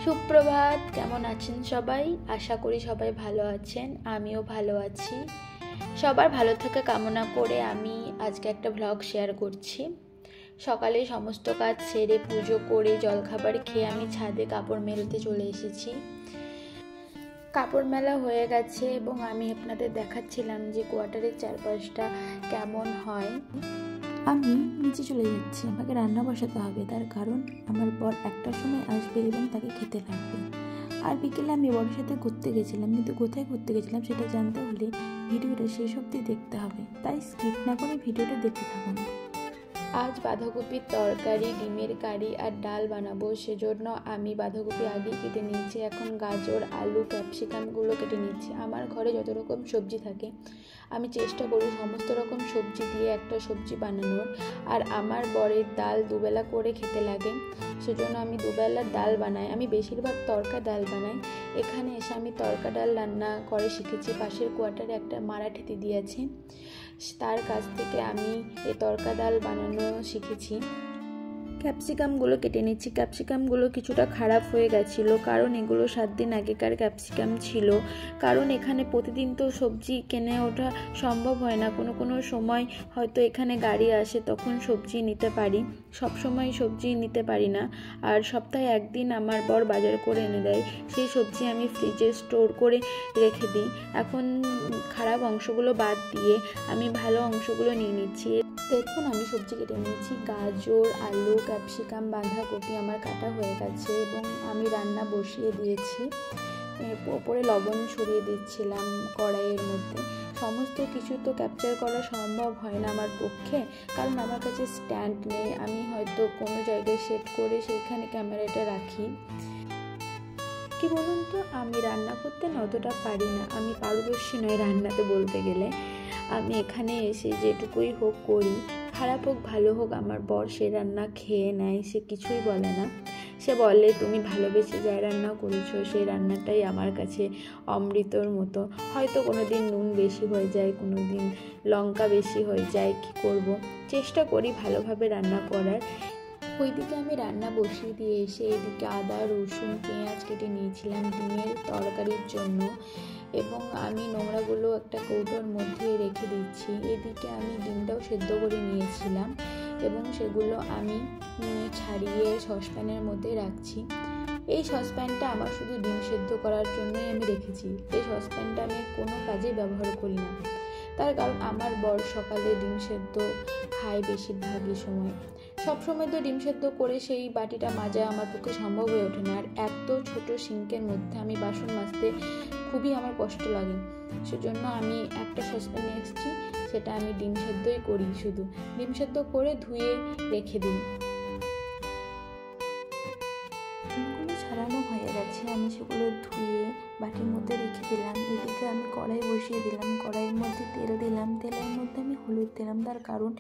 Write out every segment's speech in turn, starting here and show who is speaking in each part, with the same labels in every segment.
Speaker 1: সুপ্রভাত, কেমন আছেন সবাই? আশা করি সবাই ভালো আছেন, আমিও ভালো আছি। সবার ভালো থাকা কামনা করে আমি আজকে একটা ভ্লগ শেয়ার করছি। সকালে সমস্ত কাজ সেরে পুজো করে জলখাবার খেয়ে আমি ছাদে কাপড় মেলতে চলে এসেছি। কাপড় মেলা হয়ে গেছে এবং আমি আপনাদের দেখাচ্ছিলাম যে কোয়ার্টারের চারপাশটা কেমন হয়।
Speaker 2: আমি নিচে চলে যাচ্ছি, আমাকে রান্না বসাতে হবে, তার কারণ আমার বর একটার সময় আসবে এবং তাকে খেতে লাগবে। আর বিকেলে আমি বরের সাথে ঘুরতে গেছিলাম, কিন্তু কোথায় ঘুরতে গেছিলাম সেটা জানতে হলে ভিডিওটা শেষ অবধি দেখতে হবে, তাই স্কিপ না করে ভিডিওটা দেখতে থাকুন।
Speaker 1: আজ বাঁধাকপির তরকারি, ডিমের কারি আর ডাল বানাবো, সেজন্য আমি বাঁধাকপি আগেই কেটে নিয়েছি। এখন গাজর, আলু, ক্যাপসিকামগুলো কেটে নিচ্ছি। আমার ঘরে যত রকম সবজি থাকে আমি চেষ্টা করি সমস্ত রকম সবজি দিয়ে একটা সবজি বানানোর। আর আমার বরের ডাল দুবেলা করে খেতে লাগে, সেজন্য আমি দুবেলা ডাল বানাই। আমি বেশিরভাগ তড়কা ডাল বানাই। এখানে এসে আমি তড়কা ডাল রান্না করে শিখেছি। পাশের কোয়ার্টারে একটা মারাঠি দিদি আছে, তার কাছ থেকে আমি এই তড়কা ডাল বানানো শিখেছি। ক্যাপসিকামগুলো কেটে নিচ্ছি। ক্যাপসিকামগুলো কিছুটা খারাপ হয়ে গেছিলো, কারণ এগুলো 7 দিন আগেকার ক্যাপসিকাম ছিল। কারণ এখানে প্রতিদিন তো সবজি কিনে ওঠা সম্ভব হয় না, কোনো সময় হয়তো এখানে গাড়ি আসে তখন সবজি নিতে পারি, সব সময় সবজি নিতে পারি না। আর সপ্তাহে একদিন আমার বর বাজার করে এনে দেয়, সেই সবজি আমি ফ্রিজে স্টোর করে রেখে দিই। এখন খারাপ অংশগুলো বাদ দিয়ে আমি ভালো অংশগুলো নিয়ে নিচ্ছি। দেখুন, আমি সবজি কেটে নিয়েছি। গাজর, আলু, ক্যাপসিকাম, বাঁধাকপি আমার কাটা হয়ে গেছে এবং আমি রান্না বসিয়ে দিয়েছি। ওপরে লবণ ছড়িয়ে দিচ্ছিলাম কড়াইয়ের মধ্যে। সমস্ত কিছু তো ক্যাপচার করা সম্ভব হয় না আমার পক্ষে, কারণ আমার কাছে স্ট্যান্ড নেই। আমি হয়তো কোনো জায়গায় সেট করে সেইখানে ক্যামেরাটা রাখি। কি বলুন তো, আমি রান্না করতে অতটা পারি না, আমি পারদর্শী নই রান্নাতে বলতে গেলে। আমি এখানে এসে যেটুকুই হোক করি, খারাপ হোক ভালো হোক, আমার বর সে রান্না খেয়ে নেয়, সে কিছুই বলে না। সে বলে তুমি ভালোবেসে যা রান্না করেছো সেই রান্নাটাই আমার কাছে অমৃতর মতো। হয়তো কোনো দিন নুন বেশি হয়ে যায়, কোনো দিন লঙ্কা বেশি হয়ে যায়, কি করব, চেষ্টা করি ভালোভাবে রান্না করার। ওইদিকে আমি রান্না বসিয়ে দিয়ে এসে এদিকে আদা, রসুন, পেঁয়াজ কেটে নিয়েছিলাম ডিমের তরকারির জন্য, এবং আমি নোংরাগুলো একটা কৌটোর মধ্যে রেখে দিচ্ছি। এদিকে আমি ডিমটাও সেদ্ধ করে নিয়েছিলাম এবং সেগুলো আমি ছাড়িয়ে সসপ্যানের মধ্যে রাখছি। এই সসপ্যানটা আমার শুধু ডিম সেদ্ধ করার জন্যই আমি রেখেছি। এই সসপ্যানটা আমি কোনো কাজে ব্যবহার করি না, তার কারণ আমার বর সকালে ডিম সেদ্ধ খায় বেশিরভাগই সময়। সব সময় তো ডিম সেদ্ধ করে সেই বাটিটা মাজা আমার পক্ষে সম্ভব হয়ে ওঠে না, আর এত ছোট সিঙ্কের মধ্যে আমি বাসন মাজতে খুবই আমার কষ্ট লাগে। সেজন্য আমি একটা সসপ্যান নিয়ে এসেছি, সেটা আমি ডিম সেদ্ধই করি, শুধু ডিম সেদ্ধ করে ধুয়ে রেখে দিই।
Speaker 2: ডিমগুলো ছাড়ানো হয়ে গেছে, আমি সেগুলো ধুয়ে বাটির মধ্যে রেখে দিলাম। এদিকে আমি কড়াই বসিয়ে দিলাম, কড়াইয়ের মধ্যে তেল দিলাম, তেলের মধ্যে আমি হলুদ দিলাম, তার কারণ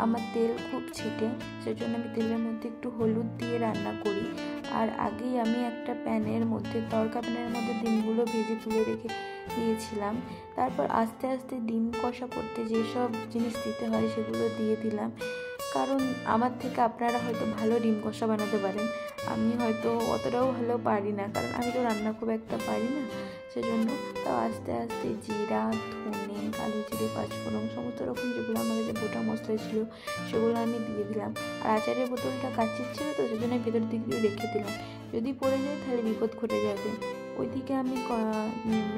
Speaker 2: আমার তেল খুব ছিটে, সেজন্য আমি তেলের মধ্যে একটু হলুদ দিয়ে রান্না করি। আর আগেই আমি একটা প্যানের মধ্যে, তড়কা প্যানের মধ্যে ডিমগুলো ভেজে তুলে রেখে দিয়েছিলাম। তারপর আস্তে আস্তে ডিম কষা করতে যেসব জিনিস দিতে হয় সেগুলো দিয়ে দিলাম, কারণ আমার থেকে আপনারা হয়তো ভালো ডিম কষা বানাতে পারেন, আমি হয়তো অতটাও ভালো পারি না, কারণ আমি তো রান্না খুব একটা পারি না। সেজন্য তাও আস্তে আস্তে জিরা, ধনে, কালো জিরে, পাঁচফোড়ন, সমস্ত রকম যেগুলো আমার কাছে গোটা মশলা ছিল সেগুলো আমি দিয়ে দিলাম। আর আচারের বোতলটা কাচের ছিল তো, সেজন্য আমি ভেতর দিকে রেখে দিলাম, যদি পড়ে যায় তাহলে বিপদ ঘটে যাবে। ওইদিকে আমি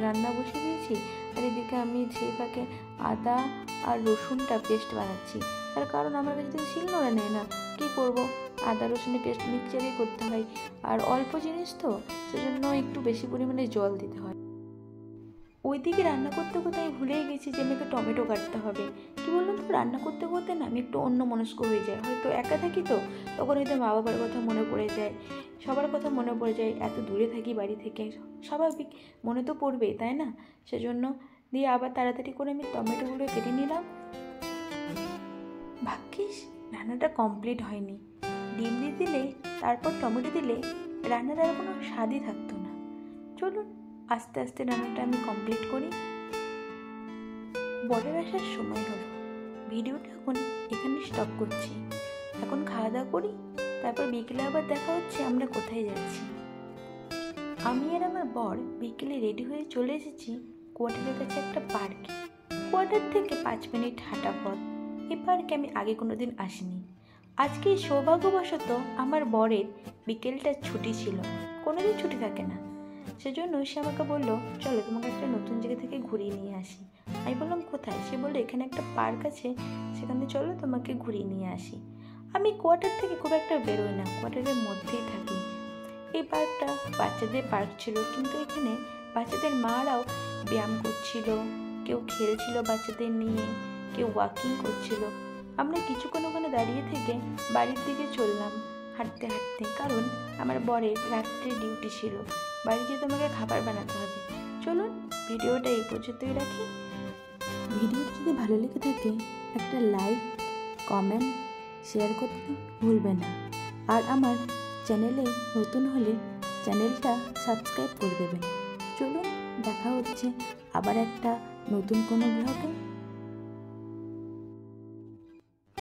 Speaker 2: রান্না বসিয়ে দিয়েছি, আর এদিকে আমি সেই ফাঁকে আদা আর রসুনটা পেস্ট বানাচ্ছি। তার কারণ আমার কাছে তো শিলনোড়া নেই না, কী করব, আদা রসুনের পেস্ট মিক্সচারেই করতে হয়, আর অল্প জিনিস তো, সেজন্য একটু বেশি পরিমাণে জল দিতে হয়। ওইদিকে রান্না করতে করতে আমি ভুলেই গেছি যে আমাকে টমেটো কাটতে হবে। কি বললাম তো, রান্না করতে করতে না আমি একটু অন্যমনস্ক হয়ে যাই, হয়তো একা থাকি তো, তখন হয়তো মা বাবার কথা মনে পড়ে যায়, সবার কথা মনে পড়ে যায়, এত দূরে থাকি বাড়ি থেকে, স্বাভাবিক মনে তো পড়বেই, তাই না? সেজন্য দিয়ে আবার তাড়াতাড়ি করে আমি টমেটোগুলো কেটে নিলাম। ভাগ্যিস রান্নাটা কমপ্লিট হয়নি, ডিম দিয়ে দিলে তারপর টমেটো দিলে রান্নার আর কোনো স্বাদই থাকতো না। চলুন আস্তে আস্তে রান্নাটা আমি কমপ্লিট করি। বরের আসার সময় হলো, ভিডিওটা এখন এখানে স্টপ করছি, এখন খাওয়া দাওয়া করি, তারপর বিকেলে আবার দেখা হচ্ছে আমরা কোথায় যাচ্ছি। আমি আর আমার বর বিকেলে রেডি হয়ে চলে এসেছি কোয়ার্টারের কাছে একটা পার্কে। কোয়ার্টার থেকে 5 মিনিট হাঁটা পথ। এই পার্কে আমি আগে কোনোদিন আসিনি। আজকে সৌভাগ্যবশত আমার বরের বিকেলটা ছুটি ছিল, কোনোদিন ছুটি থাকে না। সেজন্য সে আমাকে বললো, চলো তোমাকে একটা নতুন জায়গা থেকে ঘুরিয়ে নিয়ে আসি। আমি বললাম কোথায়? সে বললো এখানে একটা পার্ক আছে, সেখানে চলো তোমাকে ঘুরিয়ে নিয়ে আসি। আমি কোয়ার্টার থেকে খুব একটা বেরোই না, কোয়ার্টারের মধ্যেই থাকি। এই পার্কটা বাচ্চাদের পার্ক ছিল, কিন্তু এখানে বাচ্চাদের মারাও ব্যায়াম করছিল, কেউ খেলছিল বাচ্চাদের নিয়ে, কেউ ওয়াকিং করছিল। আমরা কিছুক্ষণ ওখানে দাঁড়িয়ে থেকে বাড়ির দিকে চললাম হাঁটতে হাঁটতে, কারণ আমার বরের রাত্রে ডিউটি ছিল, বাড়ি যেতে আমাকে খাবার বানাতে হবে। চলুন ভিডিওটা এই পর্যন্তই রাখি। ভিডিওটা যদি ভালো লেগে থাকে একটা লাইক, কমেন্ট, শেয়ার করতে ভুলবেন না। আর আমার চ্যানেলে নতুন হলে চ্যানেলটা সাবস্ক্রাইব করে দেবেন। চলুন দেখা হচ্ছে আবার একটা নতুন কোনো ব্লগে।